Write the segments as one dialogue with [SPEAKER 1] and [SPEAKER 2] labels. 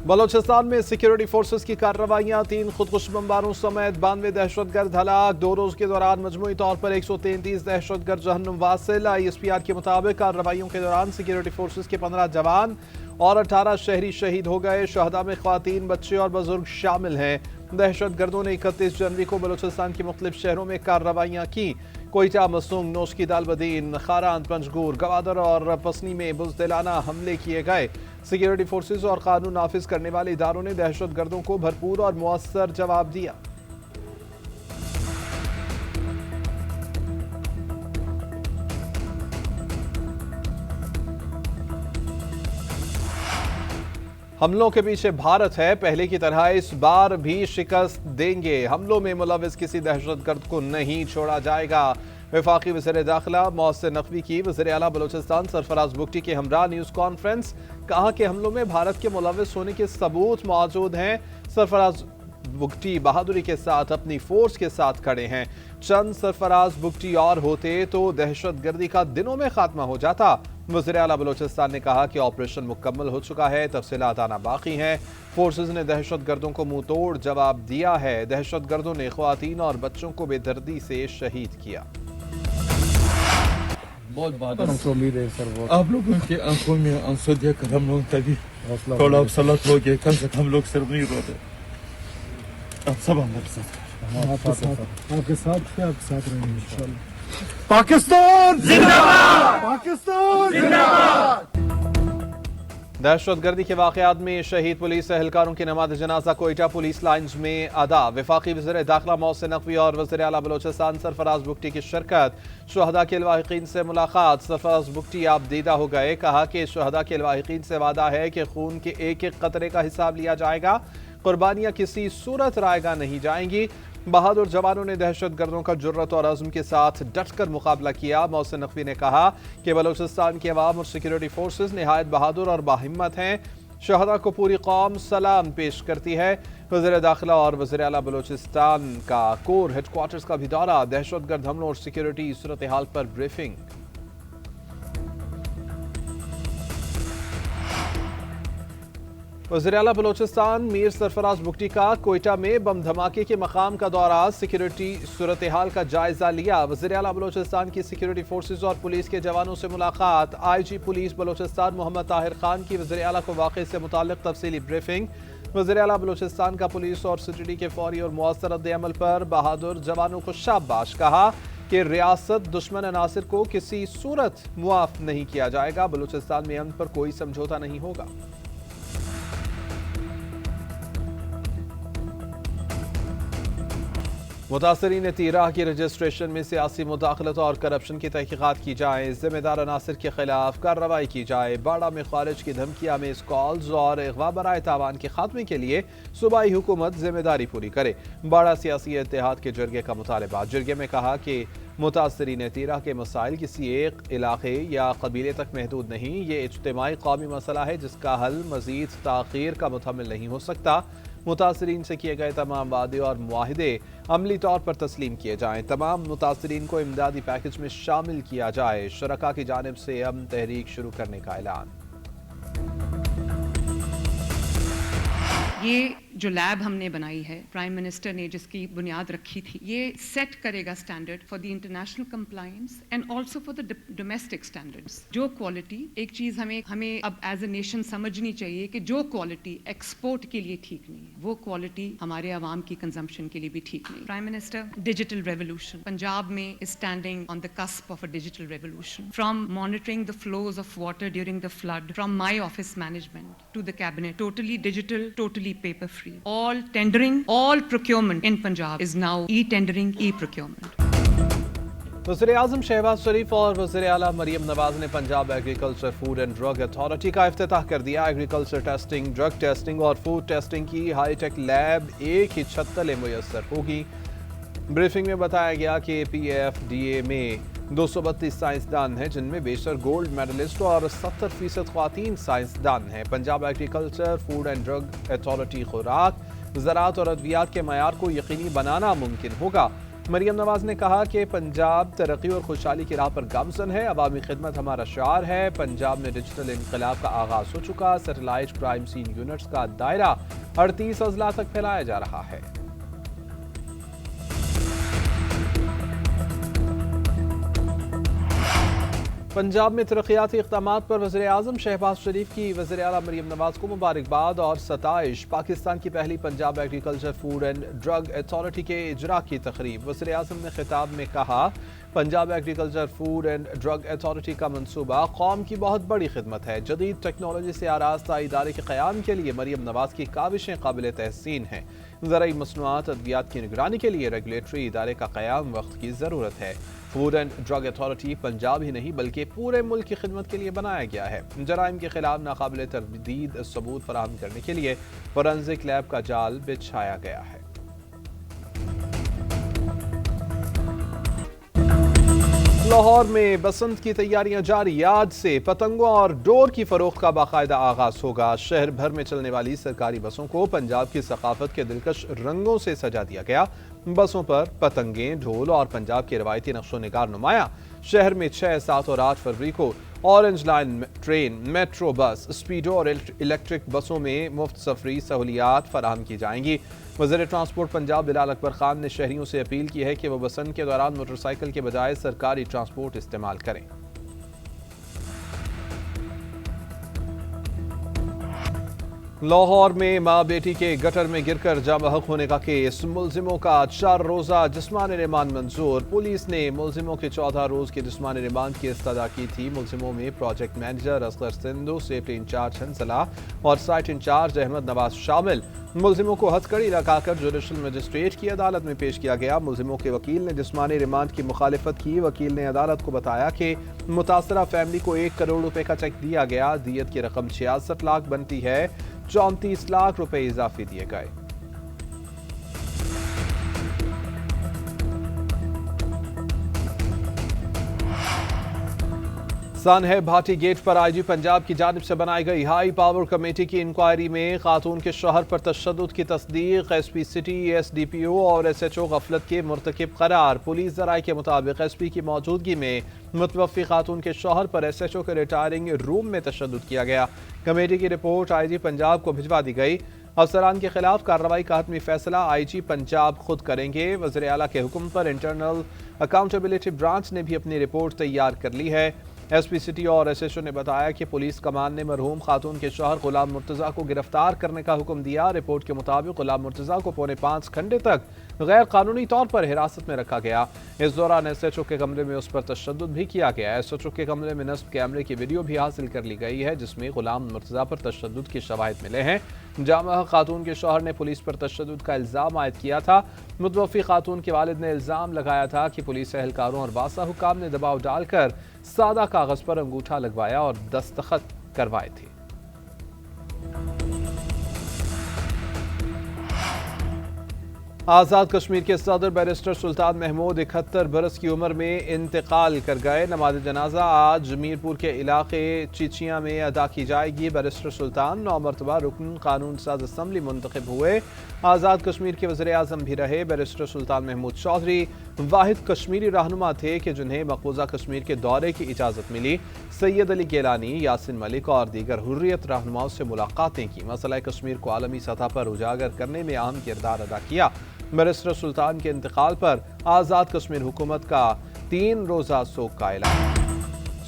[SPEAKER 1] بلوچستان میں security forces کی کارروائیاں، 3 خودکش بمباروں سمیت 92 دہشت گرد ہلاک۔ 2 روز کے دوران مجموعی طور پر 133 دہشت گرد جہنم واصل۔ ISPR کے مطابق کارروائیوں کے دوران سیکیورٹی فورسز کے 15 جوان اور 18 شہری شہید ہو گئے۔ شہداء میں خواتین، بچے اور بزرگ شامل ہیں۔ دہشت گردوں نے 31 جنوری کو بلوچستان کے مختلف شہروں میں کارروائیاں کی۔ کوئٹہ، مسونگ، نوشکی دال بدین، خاران، پنجگور، گوادر اور پسنی میں بزدلانہ حملے کیے گئے۔ سیکیورٹی فورسز اور قانون نافذ کرنے والے اداروں نے دہشت گردوں کو بھرپور اور مؤثر جواب دیا۔ حملوں کے پیچھے بھارت ہے، پہلے کی طرح اس بار بھی شکست دیں گے۔ حملوں میں ملوث کسی دہشت گرد کو نہیں چھوڑا جائے گا۔ وفاقی وزیر داخلہ محسن نقوی کی وزیر اعلیٰ بلوچستان سرفراز بگٹی کے ہمراہ نیوز کانفرنس۔ کہا کہ حملوں میں بھارت کے ملوث ہونے کے ثبوت موجود ہیں۔ سرفراز بگٹی بہادری کے ساتھ اپنی فورس کے ساتھ کھڑے ہیں۔ چند سرفراز بگٹی اور ہوتے تو دہشت گردی کا دنوں میں خاتمہ ہو جاتا۔ وزیر اعلیٰ بلوچستان نے کہا کہ آپریشن مکمل ہو چکا ہے، تفصیلات آنا باقی ہیں۔ فورسز نے دہشت گردوں کو منہ توڑ جواب دیا ہے۔ دہشت گردوں نے خواتین اور بچوں کو بے دردی سے شہید کیا۔
[SPEAKER 2] بہت بات ہے سر، آپ لوگوں کے آنکھوں میں آنسو دیکھ کر ہم لوگ تبھی تھوڑا سلط ہو گئے، کم سے کم ہم لوگ صرف نہیں روتے، آپ سب ہمارے ساتھ،
[SPEAKER 3] آپ کے ساتھ رہیں گے انشاءاللہ۔
[SPEAKER 2] پاکستان زندہ باد! پاکستان زندہ باد!
[SPEAKER 1] دہشت گردی کے واقعات میں شہید پولیس اہلکاروں کی نماز جنازہ کوئٹہ پولیس لائنز میں ادا۔ وفاقی وزیر داخلہ محسن نقوی اور وزیر اعلیٰ بلوچستان سرفراز بگٹی کی شرکت۔ شہداء کے لواحقین سے ملاقات۔ سرفراز بگٹی آپ دیدہ ہو گئے۔ کہا کہ شہداء کے لواحقین سے وعدہ ہے کہ خون کے ایک ایک قطرے کا حساب لیا جائے گا، قربانیاں کسی صورت رائے گاہ نہیں جائیں گی۔ بہادر جوانوں نے دہشت گردوں کا جرأت اور عزم کے ساتھ ڈٹ کر مقابلہ کیا۔ محسن نقوی نے کہا کہ بلوچستان کے عوام اور سیکیورٹی فورسز نہایت بہادر اور باہمت ہیں۔ شہداء کو پوری قوم سلام پیش کرتی ہے۔ وزیر داخلہ اور وزیر اعلیٰ بلوچستان کا کور ہیڈ کوارٹرز کا بھی دورہ۔ دہشت گرد حملوں اور سیکیورٹی صورتحال پر بریفنگ۔ وزیر اعلیٰ بلوچستان میر سرفراز بگٹی کا کوئٹہ میں بم دھماکے کے مقام کا دورہ، سیکیورٹی صورتحال کا جائزہ لیا۔ وزیر اعلیٰ بلوچستان کی سیکیورٹی فورسز اور پولیس کے جوانوں سے ملاقات۔ IG پولیس بلوچستان محمد طاہر خان کی وزیر اعلیٰ کو واقعے سے متعلق تفصیلی بریفنگ۔ وزیر اعلیٰ بلوچستان کا پولیس اور سیکیورٹی کے فوری اور مؤثر رد عمل پر بہادر جوانوں کو شاباش۔ کہا کہ ریاست دشمن عناصر کو کسی صورت معاف نہیں کیا جائے گا۔ بلوچستان میں امن پر کوئی سمجھوتا نہیں ہوگا۔ متاثرین تیراہ کی رجسٹریشن میں سیاسی مداخلت اور کرپشن کی تحقیقات کی جائیں، ذمہ دار عناصر کے خلاف کارروائی کی جائے۔ باڑہ میں خارج کی دھمکیاں میں کالز اور اغوا برائے تاوان کے خاتمے کے لیے صوبائی حکومت ذمہ داری پوری کرے۔ باڑہ سیاسی اتحاد کے جرگے کا مطالبہ۔ جرگے میں کہا کہ متاثرین تیراہ کے مسائل کسی ایک علاقے یا قبیلے تک محدود نہیں، یہ اجتماعی قومی مسئلہ ہے جس کا حل مزید تاخیر کا متحمل نہیں ہو سکتا۔ متاثرین سے کیے گئے تمام وعدے اور معاہدے عملی طور پر تسلیم کیے جائیں۔ تمام متاثرین کو امدادی پیکج میں شامل کیا جائے۔ شرکاء کی جانب سے امن تحریک شروع کرنے کا اعلان۔
[SPEAKER 4] یہ جو لیب ہم نے بنائی ہے، پرائم منسٹر نے جس کی بنیاد رکھی تھی، یہ سیٹ کرے گا standard for the international compliance and also for the domestic standards. جو کوالٹی، ایک چیز ہمیں اب ایز اے نیشن سمجھنی چاہیے کہ جو کوالٹی ایکسپورٹ کے لیے ٹھیک نہیں ہے، وہ کوالٹی ہمارے عوام کی کنزمپشن کے لیے بھی ٹھیک نہیں۔ Prime minister digital revolution, Punjab میں standing on the cusp of a digital revolution, from monitoring the flows of water during the flood, from my office management to the cabinet, totally digital, totally paper free. All tendering, all procurement in Punjab is now e-tendering, e-procurement.
[SPEAKER 1] وزیر اعظم شہباز شریف اور وزیر اعلیٰ مریم نواز نے Punjab agriculture food and drug authority کا افتتاح کر دیا۔ Agriculture testing, drug testing اور فوڈ ٹیسٹنگ کی ہائی ٹیک لیب ایک ہی چھت تلے میسر ہوگی۔ بریفنگ میں بتایا گیا کہ PFDA میں 232 سائنسدان ہیں، جن میں بیشتر گولڈ میڈلسٹ اور 70% خواتین سائنسدان ہیں۔ Punjab agriculture food and drug authority خوراک، زراعت اور ادویات کے معیار کو یقینی بنانا ممکن ہوگا۔ مریم نواز نے کہا کہ پنجاب ترقی اور خوشحالی کی راہ پر گامزن ہے، عوامی خدمت ہمارا شعار ہے۔ پنجاب میں ڈیجیٹل انقلاب کا آغاز ہو چکا، سیٹلائٹ کرائم سین یونٹس کا دائرہ 38 اضلاع تک پھیلایا جا رہا ہے۔ پنجاب میں ترقیاتی اقدامات پر وزیراعظم شہباز شریف کی وزیر اعلیٰ مریم نواز کو مبارکباد اور ستائش۔ پاکستان کی پہلی Punjab agriculture food and drug authority کے اجرا کی تقریب۔ وزیر اعظم نے خطاب میں کہا، Punjab agriculture food and drug authority کا منصوبہ قوم کی بہت بڑی خدمت ہے۔ جدید ٹیکنالوجی سے آراستہ ادارے کے قیام کے لیے مریم نواز کی کاوشیں قابل تحسین ہیں۔ زرعی مصنوعات ادویات کی نگرانی کے لیے ریگولیٹری ادارے کا قیام وقت کی ضرورت ہے۔ Food and drug authority Punjab ہی نہیں بلکہ پورے ملک کی خدمت کے لیے بنایا گیا ہے۔ جرائم کے خلاف ناقابل تردید ثبوت فراہم کرنے کے لیے فورنزک لیب کا جال بچھایا گیا ہے۔ لاہور میں بسنت کی تیاریاں جاری، آج سے پتنگوں اور ڈور کی فروخت کا باقاعدہ آغاز ہوگا۔ شہر بھر میں چلنے والی سرکاری بسوں کو پنجاب کی ثقافت کے دلکش رنگوں سے سجا دیا گیا۔ بسوں پر پتنگیں، ڈھول اور پنجاب کے روایتی نقش و نگار نمایاں۔ شہر میں 6، 7 اور 8 فروری کو orange line train, metro bus, speedo اور الیکٹرک بسوں میں مفت سفری سہولیات فراہم کی جائیں گی۔ وزیر ٹرانسپورٹ پنجاب بلال اکبر خان نے شہریوں سے اپیل کی ہے کہ وہ بسنت کے دوران موٹر سائیکل کے بجائے سرکاری ٹرانسپورٹ استعمال کریں۔ لاہور میں ماں بیٹی کے گٹر میں گر کر جاں بحق ہونے کا کیس، ملزموں کا 4 روزہ جسمانی ریمانڈ منظور۔ پولیس نے ملزموں کے 14 روز کے جسمانی ریمانڈ کی استدعا کی تھی۔ ملزموں میں project manager Asghar Sandhu, safety incharge Hanzala اور سائٹ انچارج احمد نواز شامل۔ ملزموں کو ہتھکڑی لگا کر جوڈیشل مجسٹریٹ کی عدالت میں پیش کیا گیا۔ ملزموں کے وکیل نے جسمانی ریمانڈ کی مخالفت کی۔ وکیل نے عدالت کو بتایا کہ متاثرہ فیملی کو 1 کروڑ روپے کا چیک دیا گیا، دیت کی رقم 66 لاکھ بنتی ہے، 34 لاکھ روپے اضافی دیے گئے۔ سانحہ بھاٹی گیٹ پر آئی جی پنجاب کی جانب سے بنائی گئی ہائی پاور کمیٹی کی انکوائری میں خاتون کے شوہر پر تشدد کی تصدیق۔ S P city, S D P O اور ایس ایچ او غفلت کے مرتکب قرار۔ پولیس ذرائع کے مطابق ایس پی کی موجودگی میں متوفی خاتون کے شوہر پر ایس ایچ او کے ریٹائرنگ روم میں تشدد کیا گیا۔ کمیٹی کی رپورٹ آئی جی پنجاب کو بھجوا دی گئی۔ افسران کے خلاف کارروائی کا حتمی فیصلہ آئی جی پنجاب خود کریں گے۔ وزیر اعلیٰ کے حکم پر انٹرنل اکاؤنٹیبلٹی برانچ نے بھی اپنی رپورٹ تیار کر لی ہے۔ ایس پی سٹی اور ایس ایچ او نے بتایا کہ پولیس کمان نے مرحوم خاتون کے شوہر غلام مرتضیٰ کو گرفتار کرنے کا حکم دیا۔ رپورٹ کے مطابق غلام مرتضیٰ کو 4.5 گھنٹے تک غیر قانونی طور پر حراست میں رکھا گیا۔ اس دوران ایس ایچ او کے کمرے میں اس پر تشدد بھی کیا گیا۔ ایس ایچ او کے کمرے میں نصب کیمرے کی ویڈیو بھی حاصل کر لی گئی ہے جس میں غلام مرتضیٰ پر تشدد کے شواہد ملے ہیں۔ جامعہ خاتون کے شوہر نے پولیس پر تشدد کا الزام عائد کیا تھا۔ متوفی خاتون کے والد نے الزام لگایا تھا کہ پولیس اہلکاروں اور باسا حکام نے دباؤ ڈال کر سادہ کاغذ پر انگوٹھا لگوایا اور دستخط کروائے تھے۔ آزاد کشمیر کے صدر بیرسٹر سلطان محمود 71 برس کی عمر میں انتقال کر گئے۔ نماز جنازہ آج میرپور کے علاقے چیچیاں میں ادا کی جائے گی۔ بیرسٹر سلطان 9 مرتبہ رکن قانون ساز اسمبلی منتخب ہوئے۔ آزاد کشمیر کے وزیر اعظم بھی رہے۔ بیرسٹر سلطان محمود چودھری واحد کشمیری رہنما تھے کہ جنہیں مقبوضہ کشمیر کے دورے کی اجازت ملی۔ سید علی گیلانی، یاسین ملک اور دیگر حریت رہنماؤں سے ملاقاتیں کی۔ مسئلہ کشمیر کو عالمی سطح پر اجاگر کرنے میں اہم کردار ادا کیا۔ بیرسٹر سلطان کے انتقال پر آزاد کشمیر حکومت کا 3 روزہ سوگ کا اعلان۔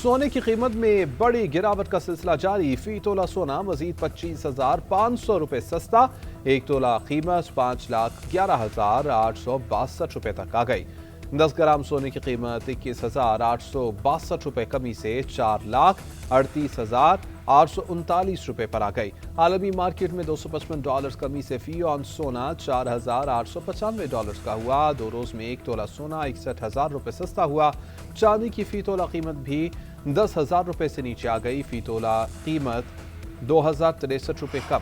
[SPEAKER 1] سونے کی قیمت میں بڑی گراوٹ کا سلسلہ جاری۔ فی تولہ سونا مزید 25,500 روپے سستا، 1 تولہ قیمت 5,11,862 روپے تک آ گئی۔ 10 گرام سونے کی قیمت 21,862 روپے کمی سے 4,38,839 روپے پر آ گئی۔ عالمی مارکیٹ میں $255 کمی سے فی اونس سونا $4,895 کا ہوا۔ 2 روز میں 1 تولہ سونا 61,000 روپے سستا ہوا۔ چاندی کی فی تولہ قیمت بھی 10,000 روپے سے نیچے آ گئی۔ فی تولہ قیمت 2,063 روپے کم۔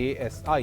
[SPEAKER 1] ASI